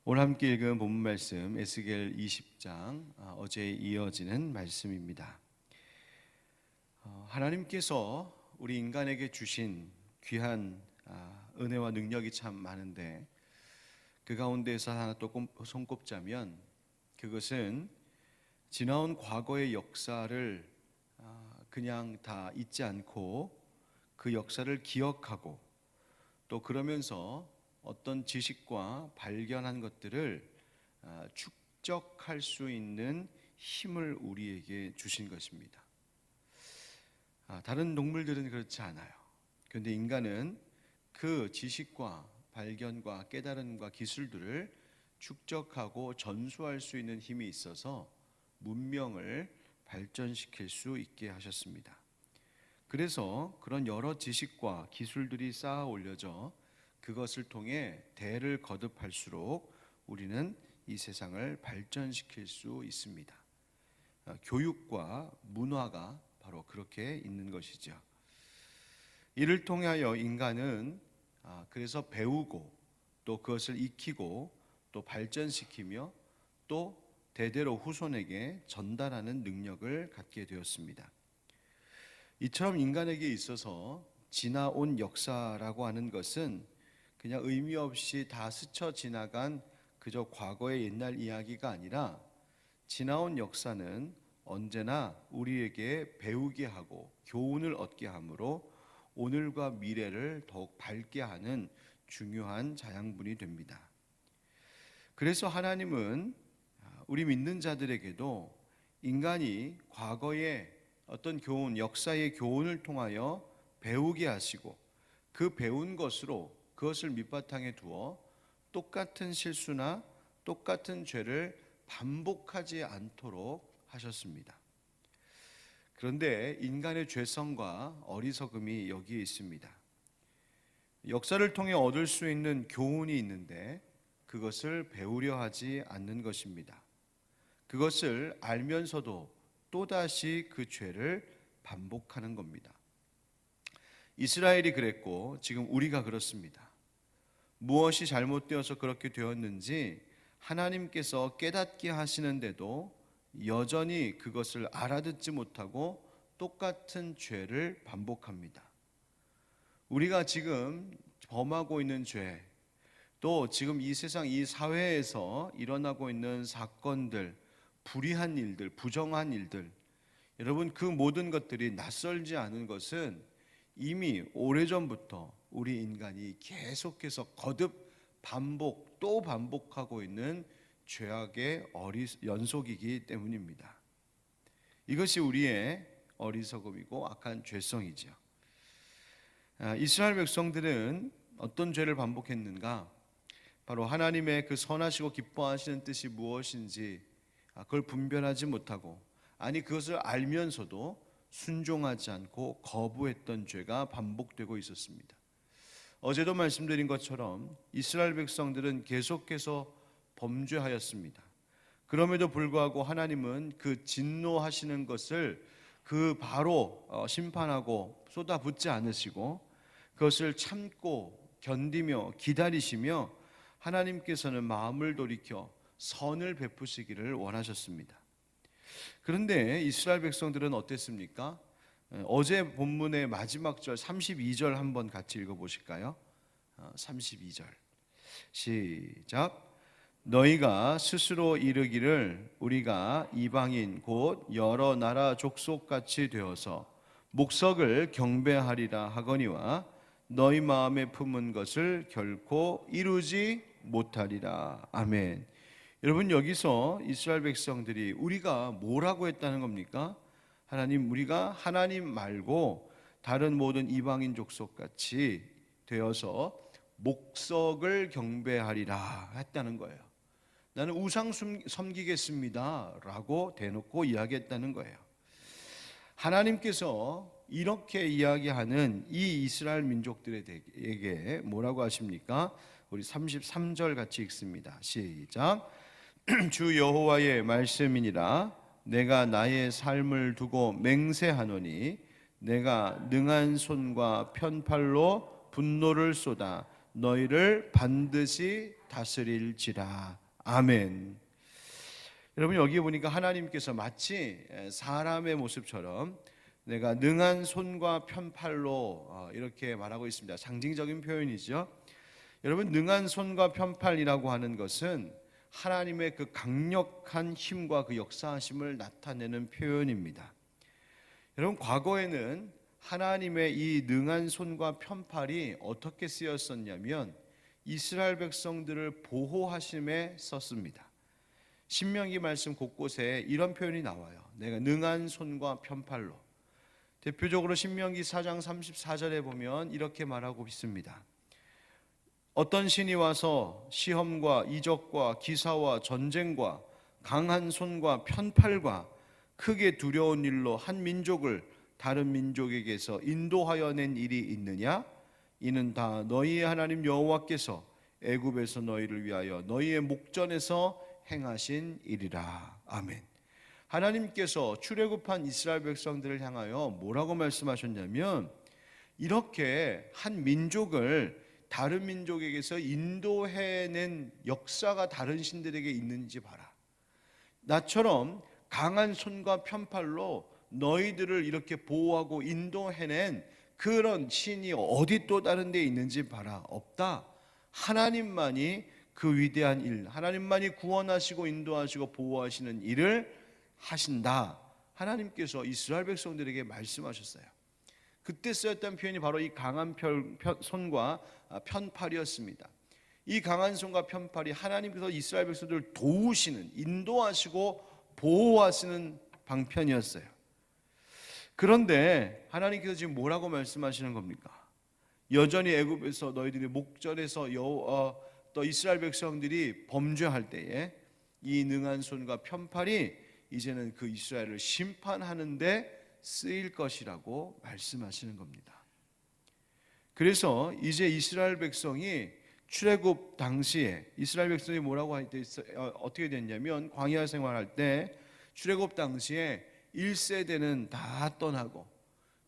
오늘 함께 읽은 본문 말씀 에스겔 20장 어제에 이어지는 말씀입니다. 하나님께서 우리 인간에게 주신 귀한 은혜와 능력이 참 많은데 그 가운데에서 하나 또 손꼽자면 그것은 지나온 과거의 역사를 그냥 다 잊지 않고 그 역사를 기억하고 또 그러면서 어떤 지식과 발견한 것들을 축적할 수 있는 힘을 우리에게 주신 것입니다. 다른 동물들은 그렇지 않아요. 그런데 인간은 그 지식과 발견과 깨달음과 기술들을 축적하고 전수할 수 있는 힘이 있어서 문명을 발전시킬 수 있게 하셨습니다. 그래서 그런 여러 지식과 기술들이 쌓아 올려져 그것을 통해 대를 거듭할수록 우리는 이 세상을 발전시킬 수 있습니다. 교육과 문화가 바로 그렇게 있는 것이죠. 이를 통하여 인간은 그래서 배우고 또 그것을 익히고 또 발전시키며 또 대대로 후손에게 전달하는 능력을 갖게 되었습니다. 이처럼 인간에게 있어서 지나온 역사라고 하는 것은 그냥 의미 없이 다 스쳐 지나간 그저 과거의 옛날 이야기가 아니라 지나온 역사는 언제나 우리에게 배우게 하고 교훈을 얻게 하므로 오늘과 미래를 더욱 밝게 하는 중요한 자양분이 됩니다. 그래서 하나님은 우리 믿는 자들에게도 인간이 과거의 어떤 교훈, 역사의 교훈을 통하여 배우게 하시고 그 배운 것으로 그것을 밑바탕에 두어 똑같은 실수나 똑같은 죄를 반복하지 않도록 하셨습니다. 그런데 인간의 죄성과 어리석음이 여기에 있습니다. 역사를 통해 얻을 수 있는 교훈이 있는데 그것을 배우려 하지 않는 것입니다. 그것을 알면서도 또다시 그 죄를 반복하는 겁니다. 이스라엘이 그랬고 지금 우리가 그렇습니다. 무엇이 잘못되어서 그렇게 되었는지 하나님께서 깨닫게 하시는데도 여전히 그것을 알아듣지 못하고 똑같은 죄를 반복합니다. 우리가 지금 범하고 있는 죄, 또 지금 이 세상 이 사회에서 일어나고 있는 사건들, 불의한 일들, 부정한 일들, 여러분 그 모든 것들이 낯설지 않은 것은 이미 오래전부터 우리 인간이 계속해서 거듭 반복 또 반복하고 있는 죄악의 연속이기 때문입니다. 이것이 우리의 어리석음이고 악한 죄성이죠. 이스라엘 백성들은 어떤 죄를 반복했는가? 바로 하나님의 그 선하시고 기뻐하시는 뜻이 무엇인지 그걸 분별하지 못하고, 아니 그것을 알면서도 순종하지 않고 거부했던 죄가 반복되고 있었습니다. 어제도 말씀드린 것처럼 이스라엘 백성들은 계속해서 범죄하였습니다. 그럼에도 불구하고 하나님은 그 진노하시는 것을 그 바로 심판하고 쏟아붓지 않으시고 그것을 참고 견디며 기다리시며 하나님께서는 마음을 돌이켜 선을 베푸시기를 원하셨습니다. 그런데 이스라엘 백성들은 어땠습니까? 어제 본문의 마지막 절 32절 한번 같이 읽어보실까요? 32절 시작. 너희가 스스로 이르기를 우리가 이방인 곧 여러 나라 족속같이 되어서 목석을 경배하리라 하거니와 너희 마음에 품은 것을 결코 이루지 못하리라. 아멘. 여러분 여기서 이스라엘 백성들이 우리가 뭐라고 했다는 겁니까? 하나님, 우리가 하나님 말고 다른 모든 이방인 족속같이 되어서 목석을 경배하리라 했다는 거예요. 나는 우상 섬기겠습니다 라고 대놓고 이야기했다는 거예요. 하나님께서 이렇게 이야기하는 이 이스라엘 민족들에게 뭐라고 하십니까? 우리 33절 같이 읽습니다. 시작. 주 여호와의 말씀이니라. 내가 나의 삶을 두고 맹세하노니 내가 능한 손과 편팔로 분노를 쏟아 너희를 반드시 다스릴지라. 아멘. 여러분, 여기 보니까 하나님께서 마치 사람의 모습처럼 내가 능한 손과 편팔로 이렇게 말하고 있습니다. 상징적인 표현이죠. 여러분, 능한 손과 편팔이라고 하는 것은 하나님의 그 강력한 힘과 그 역사하심을 나타내는 표현입니다. 여러분, 과거에는 하나님의 이 능한 손과 편팔이 어떻게 쓰였었냐면 이스라엘 백성들을 보호하심에 썼습니다. 신명기 말씀 곳곳에 이런 표현이 나와요. 내가 능한 손과 편팔로. 대표적으로 신명기 4장 34절에 보면 이렇게 말하고 있습니다. 어떤 신이 와서 시험과 이적과 기사와 전쟁과 강한 손과 편팔과 크게 두려운 일로 한 민족을 다른 민족에게서 인도하여 낸 일이 있느냐? 이는 다 너희의 하나님 여호와께서 애굽에서 너희를 위하여 너희의 목전에서 행하신 일이라. 아멘. 하나님께서 출애굽한 이스라엘 백성들을 향하여 뭐라고 말씀하셨냐면 이렇게 한 민족을 다른 민족에게서 인도해낸 역사가 다른 신들에게 있는지 봐라. 나처럼 강한 손과 편팔로 너희들을 이렇게 보호하고 인도해낸 그런 신이 어디 또 다른 데 있는지 봐라. 없다. 하나님만이 그 위대한 일, 하나님만이 구원하시고 인도하시고 보호하시는 일을 하신다. 하나님께서 이스라엘 백성들에게 말씀하셨어요. 그때 쓰였던 표현이 바로 이 강한 손과 편팔이었습니다. 이 강한 손과 편팔이 하나님께서 이스라엘 백성들을 도우시는, 인도하시고 보호하시는 방편이었어요. 그런데 하나님께서 지금 뭐라고 말씀하시는 겁니까? 여전히 애굽에서 너희들이 목전에서 또 이스라엘 백성들이 범죄할 때에 이 능한 손과 편팔이 이제는 그 이스라엘을 심판하는 데 쓰일 것이라고 말씀하시는 겁니다. 그래서 이제 이스라엘 백성이 출애굽 당시에 이스라엘 백성이 뭐라고 할 때 어떻게 됐냐면 광야 생활할 때 출애굽 당시에 1세대는 다 떠나고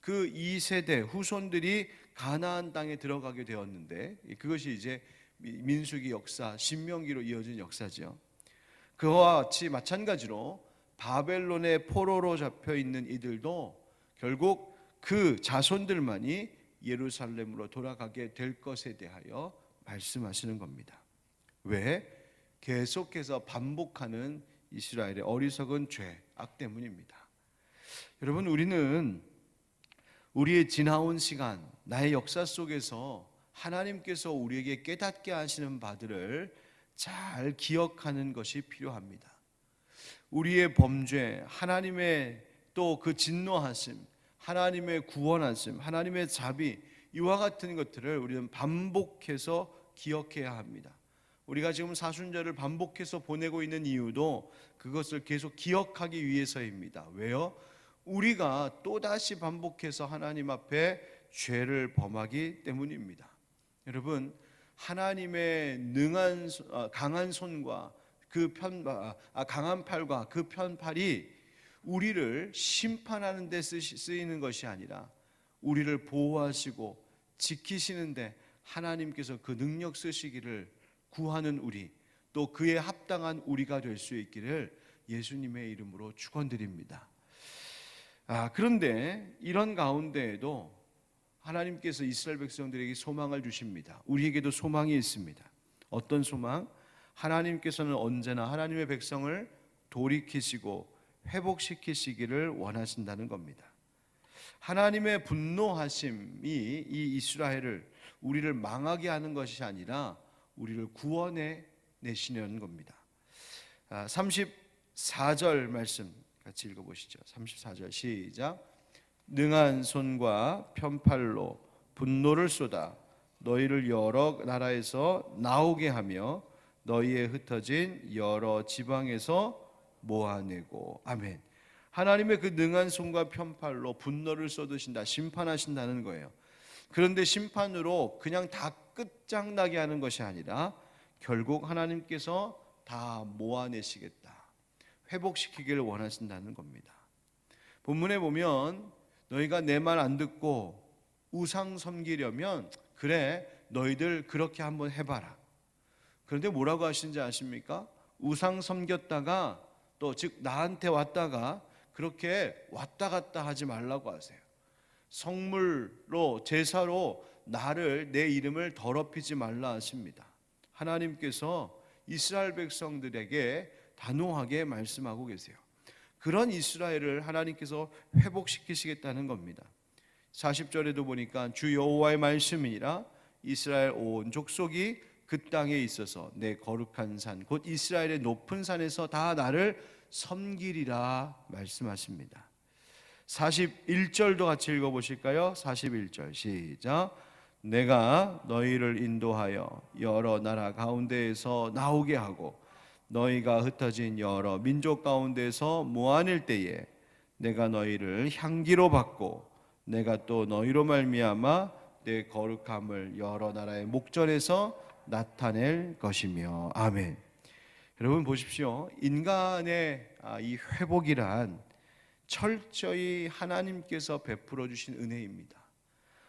그 2세대 후손들이 가나안 땅에 들어가게 되었는데 그것이 이제 민수기 역사, 신명기로 이어진 역사죠. 그와 같이 마찬가지로 바벨론의 포로로 잡혀 있는 이들도 결국 그 자손들만이 예루살렘으로 돌아가게 될 것에 대하여 말씀하시는 겁니다. 왜? 계속해서 반복하는 이스라엘의 어리석은 죄, 악 때문입니다. 여러분, 우리는 우리의 지나온 시간, 나의 역사 속에서 하나님께서 우리에게 깨닫게 하시는 바들을 잘 기억하는 것이 필요합니다. 우리의 범죄, 하나님의 또 그 진노하심, 하나님의 구원하심, 하나님의 자비, 이와 같은 것들을 우리는 반복해서 기억해야 합니다. 우리가 지금 사순절을 반복해서 보내고 있는 이유도 그것을 계속 기억하기 위해서입니다. 왜요? 우리가 또다시 반복해서 하나님 앞에 죄를 범하기 때문입니다. 여러분, 하나님의 능한 강한 손과 그 강한 팔과 그 편팔이 우리를 심판하는 데 쓰이는 것이 아니라 우리를 보호하시고 지키시는 데 하나님께서 그 능력 쓰시기를 구하는 우리, 또 그에 합당한 우리가 될 수 있기를 예수님의 이름으로 축원드립니다. 그런데 이런 가운데에도 하나님께서 이스라엘 백성들에게 소망을 주십니다. 우리에게도 소망이 있습니다. 어떤 소망? 하나님께서는 언제나 하나님의 백성을 돌이키시고 회복시키시기를 원하신다는 겁니다. 하나님의 분노하심이 이 이스라엘을, 우리를 망하게 하는 것이 아니라 우리를 구원해 내시려는 겁니다. 34절 말씀 같이 읽어보시죠. 34절 시작. 능한 손과 편팔로 분노를 쏟아 너희를 여러 나라에서 나오게 하며 너희의 흩어진 여러 지방에서 모아내고. 아멘. 하나님의 그 능한 손과 편팔로 분노를 쏟으신다, 심판하신다는 거예요. 그런데 심판으로 그냥 다 끝장나게 하는 것이 아니라 결국 하나님께서 다 모아내시겠다, 회복시키기를 원하신다는 겁니다. 본문에 보면 너희가 내 말 안 듣고 우상 섬기려면 그래, 너희들 그렇게 한번 해봐라. 그런데 뭐라고 하시는지 아십니까? 우상 섬겼다가 또 즉 나한테 왔다가 그렇게 왔다 갔다 하지 말라고 하세요. 성물로 제사로 나를 내 이름을 더럽히지 말라 하십니다. 하나님께서 이스라엘 백성들에게 단호하게 말씀하고 계세요. 그런 이스라엘을 하나님께서 회복시키시겠다는 겁니다. 40절에도 보니까 주 여호와의 말씀이라 이스라엘 온 족속이 그 땅에 있어서 내 거룩한 산 곧 이스라엘의 높은 산에서 다 나를 섬기리라 말씀하십니다. 41절도 같이 읽어보실까요? 41절 시작. 내가 너희를 인도하여 여러 나라 가운데에서 나오게 하고 너희가 흩어진 여러 민족 가운데서 모아낼 때에 내가 너희를 향기로 받고 내가 또 너희로 말미암아 내 거룩함을 여러 나라의 목전에서 나타낼 것이며. 아멘. 여러분 보십시오. 인간의 이 회복이란 철저히 하나님께서 베풀어 주신 은혜입니다.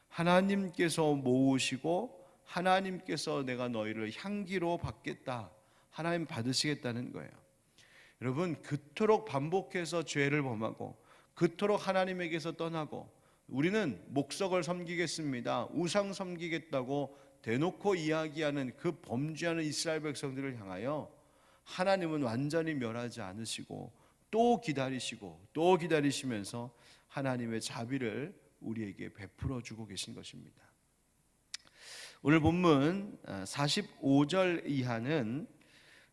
하나님께서 모으시고 하나님께서 내가 너희를 향기로 받겠다, 하나님 받으시겠다는 거예요. 여러분 그토록 반복해서 죄를 범하고 그토록 하나님에게서 떠나고 우리는 목석을 섬기겠습니다, 우상 섬기겠다고 대놓고 이야기하는 그 범죄하는 이스라엘 백성들을 향하여 하나님은 완전히 멸하지 않으시고 또 기다리시고 또 기다리시면서 하나님의 자비를 우리에게 베풀어 주고 계신 것입니다. 오늘 본문 45절 이하는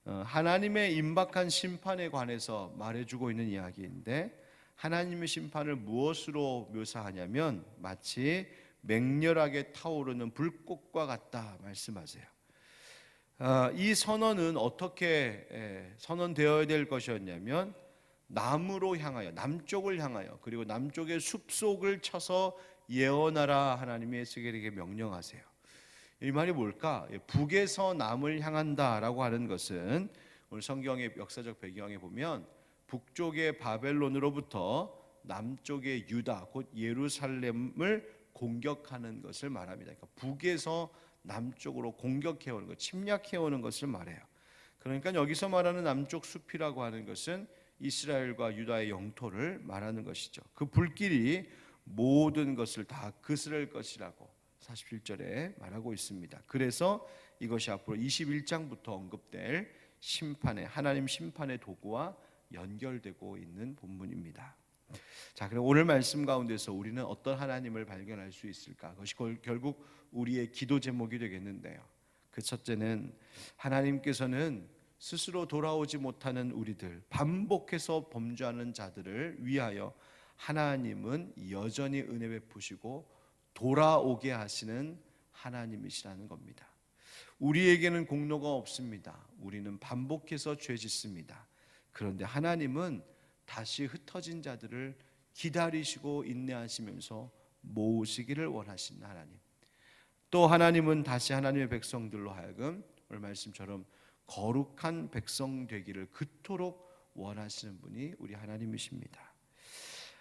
하나님의 임박한 심판에 관해서 말해주고 있는 이야기인데, 하나님의 심판을 무엇으로 묘사하냐면 마치 맹렬하게 타오르는 불꽃과 같다 말씀하세요. 이 선언은 어떻게 선언되어야 될 것이었냐면 남으로 향하여, 남쪽을 향하여, 그리고 남쪽의 숲속을 쳐서 예언하라 하나님이 에스겔에게 명령하세요. 이 말이 뭘까? 북에서 남을 향한다라고 하는 것은 오늘 성경의 역사적 배경에 보면 북쪽의 바벨론으로부터 남쪽의 유다 곧 예루살렘을 공격하는 것을 말합니다. 그러니까 북에서 남쪽으로 공격해오는 것, 침략해오는 것을 말해요. 그러니까 여기서 말하는 남쪽 숲이라고 하는 것은 이스라엘과 유다의 영토를 말하는 것이죠. 그 불길이 모든 것을 다 그스를 것이라고 47절에 말하고 있습니다. 그래서 이것이 앞으로 21장부터 언급될 심판의, 하나님 심판의 도구와 연결되고 있는 본문입니다. 자, 그럼 오늘 말씀 가운데서 우리는 어떤 하나님을 발견할 수 있을까? 그것이 결국 우리의 기도 제목이 되겠는데요. 그 첫째는 하나님께서는 스스로 돌아오지 못하는 우리들, 반복해서 범죄하는 자들을 위하여 하나님은 여전히 은혜 베푸시고 돌아오게 하시는 하나님이시라는 겁니다. 우리에게는 공로가 없습니다. 우리는 반복해서 죄 짓습니다. 그런데 하나님은 다시 흩어진 자들을 기다리시고 인내하시면서 모으시기를 원하시는 하나님. 또 하나님은 다시 하나님의 백성들로 하여금 오늘 말씀처럼 거룩한 백성 되기를 그토록 원하시는 분이 우리 하나님이십니다.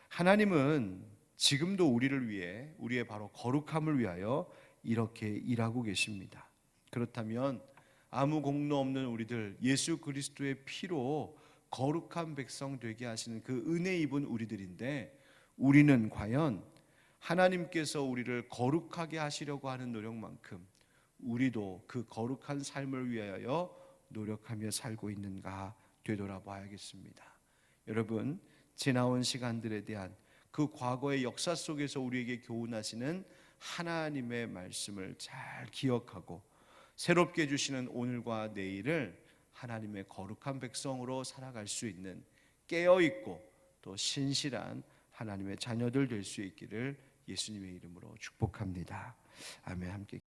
하나님은 지금도 우리를 위해, 우리의 바로 거룩함을 위하여 이렇게 일하고 계십니다. 그렇다면 아무 공로 없는 우리들, 예수 그리스도의 피로 거룩한 백성 되게 하시는 그 은혜 입은 우리들인데, 우리는 과연 하나님께서 우리를 거룩하게 하시려고 하는 노력만큼 우리도 그 거룩한 삶을 위하여 노력하며 살고 있는가 되돌아봐야겠습니다. 여러분, 지나온 시간들에 대한 그 과거의 역사 속에서 우리에게 교훈하시는 하나님의 말씀을 잘 기억하고 새롭게 주시는 오늘과 내일을 하나님의 거룩한 백성으로 살아갈 수 있는 깨어있고 또 신실한 하나님의 자녀들 될 수 있기를 예수님의 이름으로 축복합니다. 아멘. 함께